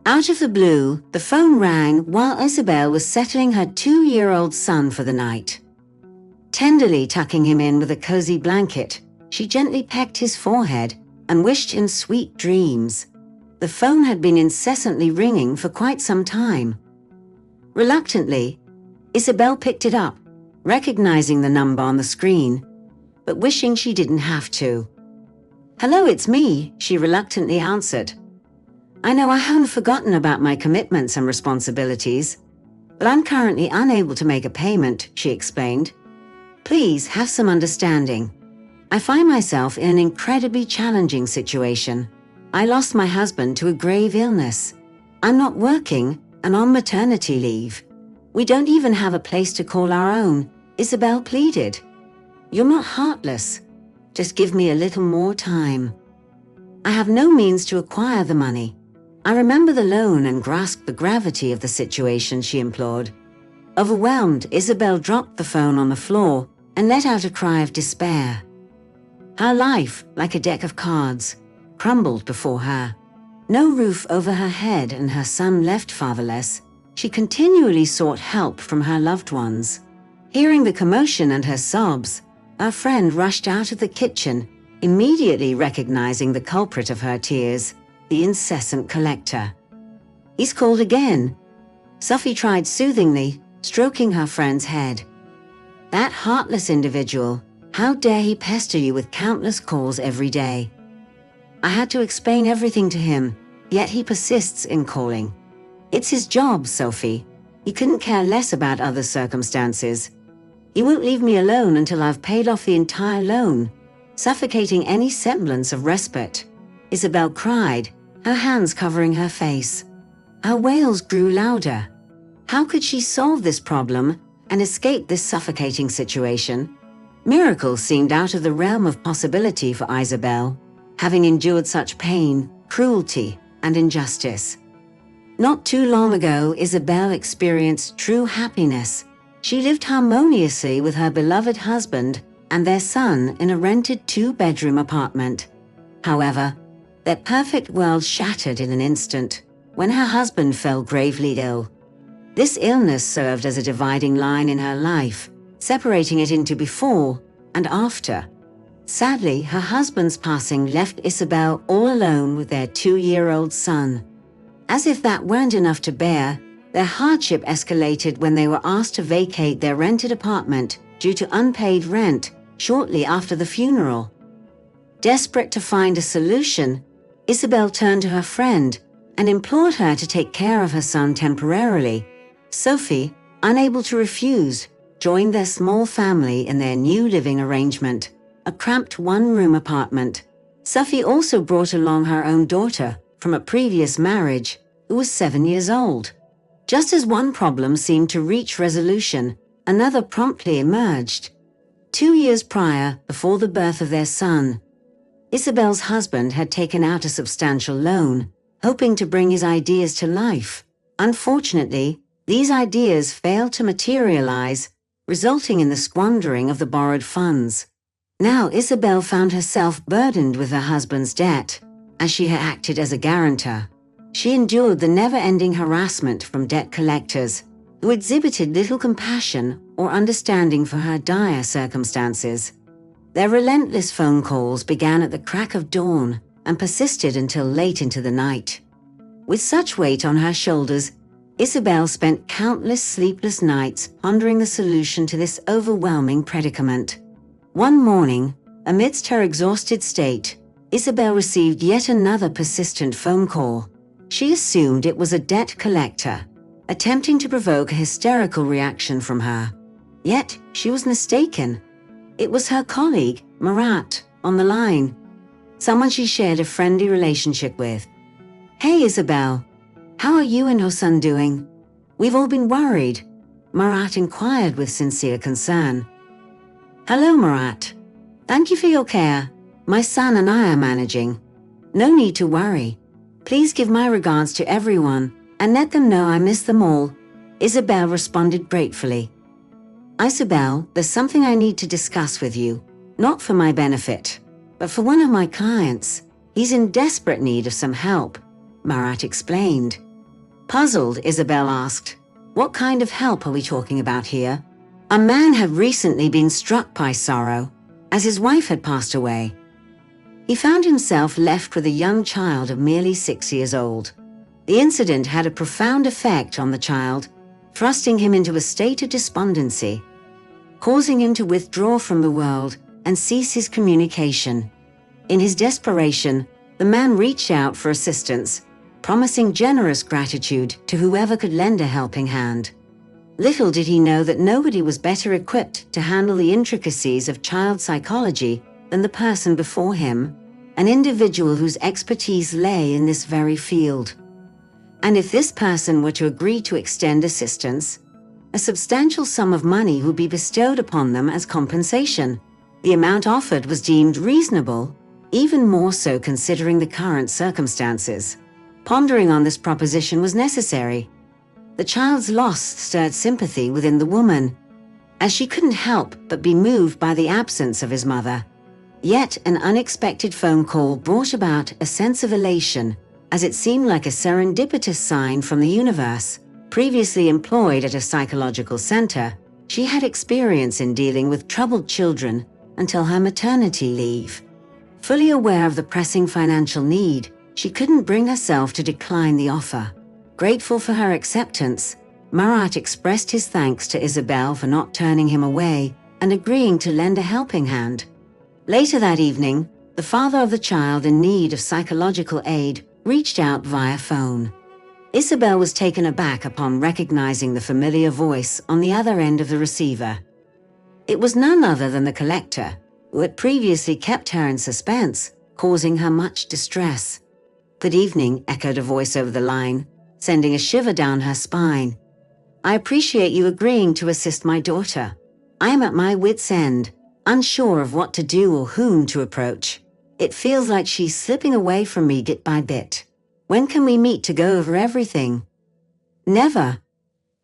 Out of the blue, the phone rang while Isabel was settling her 2-year-old son for the night. Tenderly tucking him in with a cozy blanket, she gently pecked his forehead and wished him sweet dreams. The phone had been incessantly ringing for quite some time. Reluctantly, Isabel picked it up, recognizing the number on the screen, but wishing she didn't have to. "Hello, it's me," she reluctantly answered. "I know I haven't forgotten about my commitments and responsibilities, but I'm currently unable to make a payment," she explained. "Please have some understanding. I find myself in an incredibly challenging situation. I lost my husband to a grave illness. I'm not working and on maternity leave. We don't even have a place to call our own," Isabel pleaded. "You're not heartless. Just give me a little more time. I have no means to acquire the money. I remember the loan and grasped the gravity of the situation," she implored. Overwhelmed, Isabel dropped the phone on the floor and let out a cry of despair. Her life, like a deck of cards, crumbled before her. No roof over her head and her son left fatherless, she continually sought help from her loved ones. Hearing the commotion and her sobs, our friend rushed out of the kitchen, immediately recognizing the culprit of her tears, the incessant collector. "He's called again," Sophie tried soothingly, stroking her friend's head. "That heartless individual, how dare he pester you with countless calls every day? I had to explain everything to him, yet he persists in calling. It's his job, Sophie. He couldn't care less about other circumstances. He won't leave me alone until I've paid off the entire loan, suffocating any semblance of respite," Isabel cried, her hands covering her face. Her wails grew louder. How could she solve this problem and escape this suffocating situation? Miracles seemed out of the realm of possibility for Isabel, having endured such pain, cruelty, and injustice. Not too long ago, Isabel experienced true happiness. She lived harmoniously with her beloved husband and their son in a rented 2-bedroom apartment. However, their perfect world shattered in an instant when her husband fell gravely ill. This illness served as a dividing line in her life, separating it into before and after. Sadly, her husband's passing left Isabel all alone with their 2-year-old son. As if that weren't enough to bear, their hardship escalated when they were asked to vacate their rented apartment due to unpaid rent shortly after the funeral. Desperate to find a solution, Isabel turned to her friend and implored her to take care of her son temporarily. Sophie, unable to refuse, joined their small family in their new living arrangement, a cramped 1-room apartment. Sophie also brought along her own daughter from a previous marriage, who was 7 years old. Just as one problem seemed to reach resolution, another promptly emerged. 2 years prior, before the birth of their son, Isabel's husband had taken out a substantial loan, hoping to bring his ideas to life. Unfortunately, these ideas failed to materialize, resulting in the squandering of the borrowed funds. Now Isabel found herself burdened with her husband's debt, as she had acted as a guarantor. She endured the never-ending harassment from debt collectors, who exhibited little compassion or understanding for her dire circumstances. Their relentless phone calls began at the crack of dawn and persisted until late into the night. With such weight on her shoulders, Isabel spent countless sleepless nights pondering the solution to this overwhelming predicament. One morning, amidst her exhausted state, Isabel received yet another persistent phone call. She assumed it was a debt collector, attempting to provoke a hysterical reaction from her. Yet, she was mistaken. It was her colleague, Murat, on the line, someone she shared a friendly relationship with. "Hey, Isabel. How are you and your son doing? We've all been worried," Murat inquired with sincere concern. "Hello, Murat. Thank you for your care. My son and I are managing. No need to worry. Please give my regards to everyone and let them know I miss them all," Isabel responded gratefully. "Isabel, there's something I need to discuss with you, not for my benefit, but for one of my clients. He's in desperate need of some help," Murat explained. Puzzled, Isabel asked, "What kind of help are we talking about here?" A man had recently been struck by sorrow, as his wife had passed away. He found himself left with a young child of merely 6 years old. The incident had a profound effect on the child, thrusting him into a state of despondency, causing him to withdraw from the world and cease his communication. In his desperation, the man reached out for assistance, promising generous gratitude to whoever could lend a helping hand. Little did he know that nobody was better equipped to handle the intricacies of child psychology than the person before him, an individual whose expertise lay in this very field. And if this person were to agree to extend assistance, a substantial sum of money would be bestowed upon them as compensation. The amount offered was deemed reasonable, even more so considering the current circumstances. Pondering on this proposition was necessary. The child's loss stirred sympathy within the woman, as she couldn't help but be moved by the absence of his mother. Yet an unexpected phone call brought about a sense of elation, as it seemed like a serendipitous sign from the universe. Previously employed at a psychological center, she had experience in dealing with troubled children until her maternity leave. Fully aware of the pressing financial need, she couldn't bring herself to decline the offer. Grateful for her acceptance, Marat expressed his thanks to Isabel for not turning him away and agreeing to lend a helping hand. Later that evening, the father of the child in need of psychological aid reached out via phone. Isabel was taken aback upon recognizing the familiar voice on the other end of the receiver. It was none other than the collector, who had previously kept her in suspense, causing her much distress. "Good evening," echoed a voice over the line, sending a shiver down her spine. "I appreciate you agreeing to assist my daughter. I am at my wit's end, unsure of what to do or whom to approach. It feels like she's slipping away from me bit by bit. When can we meet to go over everything?" "Never,"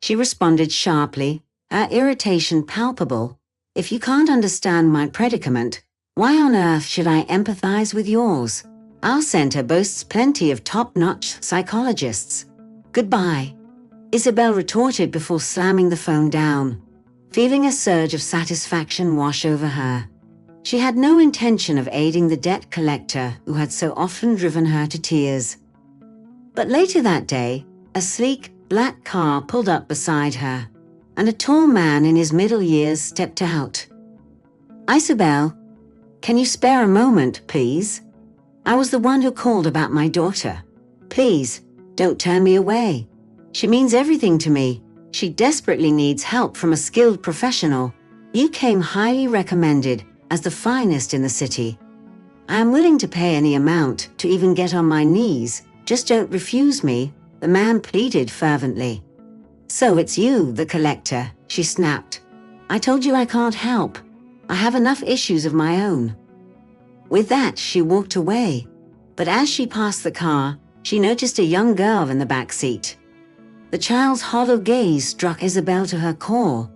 she responded sharply, her irritation palpable. "If you can't understand my predicament, why on earth should I empathize with yours? Our center boasts plenty of top-notch psychologists. Goodbye," Isabel retorted before slamming the phone down, feeling a surge of satisfaction wash over her. She had no intention of aiding the debt collector who had so often driven her to tears. But later that day, a sleek, black car pulled up beside her, and a tall man in his middle years stepped out. "Isabel, can you spare a moment, please? I was the one who called about my daughter. Please, don't turn me away. She means everything to me. She desperately needs help from a skilled professional. You came highly recommended as the finest in the city. I am willing to pay any amount to even get on my knees. Just don't refuse me," the man pleaded fervently. "So it's you, the collector," she snapped. "I told you I can't help. I have enough issues of my own." With that, she walked away. But as she passed the car, she noticed a young girl in the back seat. The child's hollow gaze struck Isabel to her core,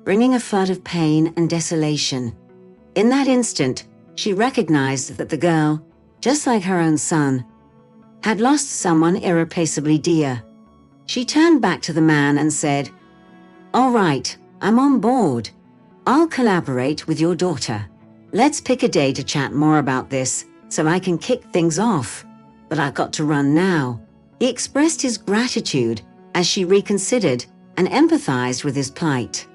bringing a flood of pain and desolation. In that instant, she recognized that the girl, just like her own son, had lost someone irreplaceably dear. She turned back to the man and said, "All right, I'm on board. I'll collaborate with your daughter. Let's pick a day to chat more about this so I can kick things off. But I've got to run now." He expressed his gratitude as she reconsidered and empathized with his plight.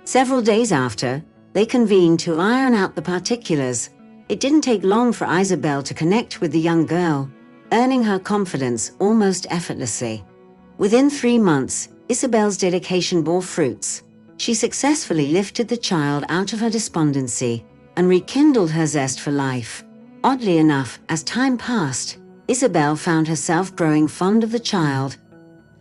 Several days after, they convened to iron out the particulars. It didn't take long for Isabel to connect with the young girl, earning her confidence almost effortlessly. Within 3 months, Isabel's dedication bore fruits. She successfully lifted the child out of her despondency and rekindled her zest for life. Oddly enough, as time passed, Isabel found herself growing fond of the child,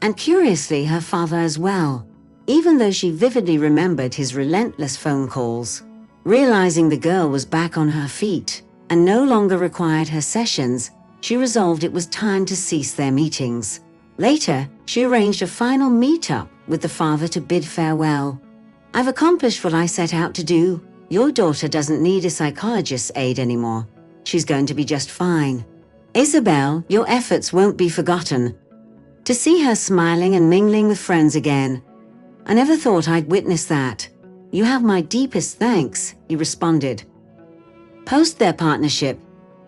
and curiously her father as well, even though she vividly remembered his relentless phone calls. Realizing the girl was back on her feet and no longer required her sessions, she resolved it was time to cease their meetings. Later, she arranged a final meet-up with the father to bid farewell. "I've accomplished what I set out to do. Your daughter doesn't need a psychologist's aid anymore. She's going to be just fine. Isabel, your efforts won't be forgotten." To see her smiling and mingling with friends again. I never thought I'd witness that. You have my deepest thanks, he responded. Post their partnership,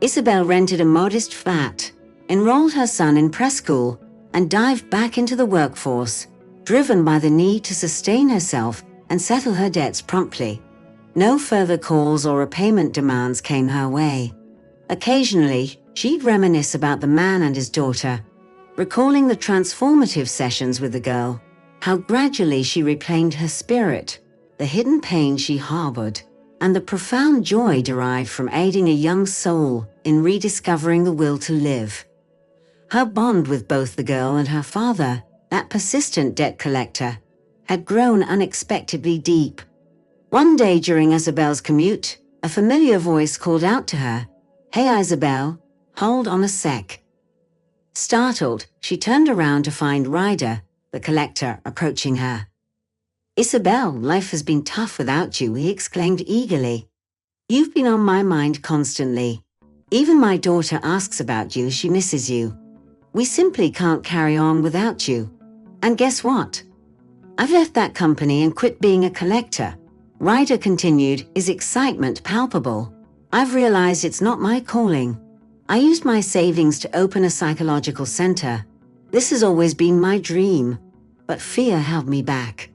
Isabel rented a modest flat, enrolled her son in preschool, and dived back into the workforce, driven by the need to sustain herself and settle her debts promptly. No further calls or repayment demands came her way. Occasionally, she'd reminisce about the man and his daughter, recalling the transformative sessions with the girl, how gradually she reclaimed her spirit, the hidden pain she harbored, and the profound joy derived from aiding a young soul in rediscovering the will to live. Her bond with both the girl and her father, that persistent debt collector, had grown unexpectedly deep. One day during Isabel's commute, a familiar voice called out to her, "Hey Isabel, hold on a sec." Startled, she turned around to find Ryder, the collector, approaching her. "Isabel, life has been tough without you," he exclaimed eagerly. "You've been on my mind constantly. Even my daughter asks about you, she misses you. We simply can't carry on without you. And guess what? I've left that company and quit being a collector." Ryder continued, his excitement palpable. "I've realized it's not my calling. I used my savings to open a psychological center. This has always been my dream, but fear held me back.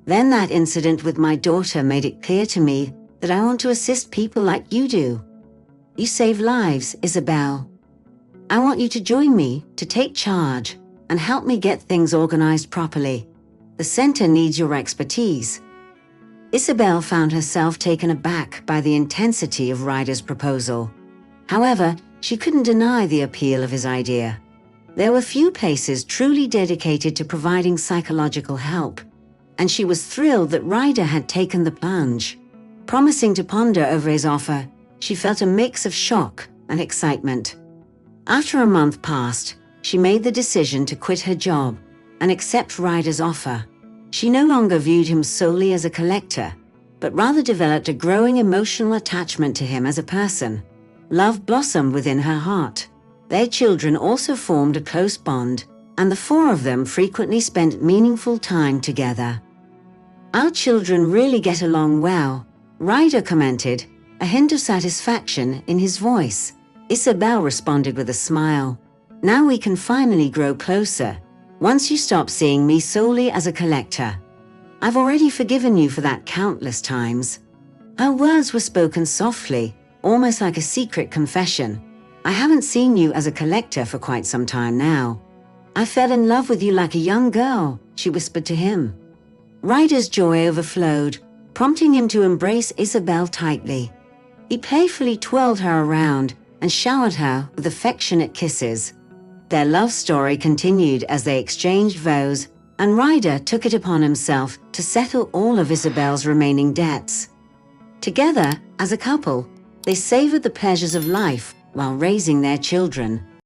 Then that incident with my daughter made it clear to me that I want to assist people like you do. You save lives, Isabel. I want you to join me, to take charge, and help me get things organized properly. The center needs your expertise." Isabel found herself taken aback by the intensity of Ryder's proposal. However, she couldn't deny the appeal of his idea. There were few places truly dedicated to providing psychological help, and she was thrilled that Ryder had taken the plunge. Promising to ponder over his offer, she felt a mix of shock and excitement. After a month passed, she made the decision to quit her job and accept Ryder's offer. She no longer viewed him solely as a collector, but rather developed a growing emotional attachment to him as a person. Love blossomed within her heart. Their children also formed a close bond, and the four of them frequently spent meaningful time together. "Our children really get along well," Ryder commented, a hint of satisfaction in his voice. Isabel responded with a smile. "Now we can finally grow closer. Once you stop seeing me solely as a collector. I've already forgiven you for that countless times." Her words were spoken softly, almost like a secret confession. "I haven't seen you as a collector for quite some time now. I fell in love with you like a young girl," she whispered to him. Ryder's joy overflowed, prompting him to embrace Isabel tightly. He playfully twirled her around and showered her with affectionate kisses. Their love story continued as they exchanged vows, and Ryder took it upon himself to settle all of Isabel's remaining debts. Together, as a couple, they savored the pleasures of life while raising their children.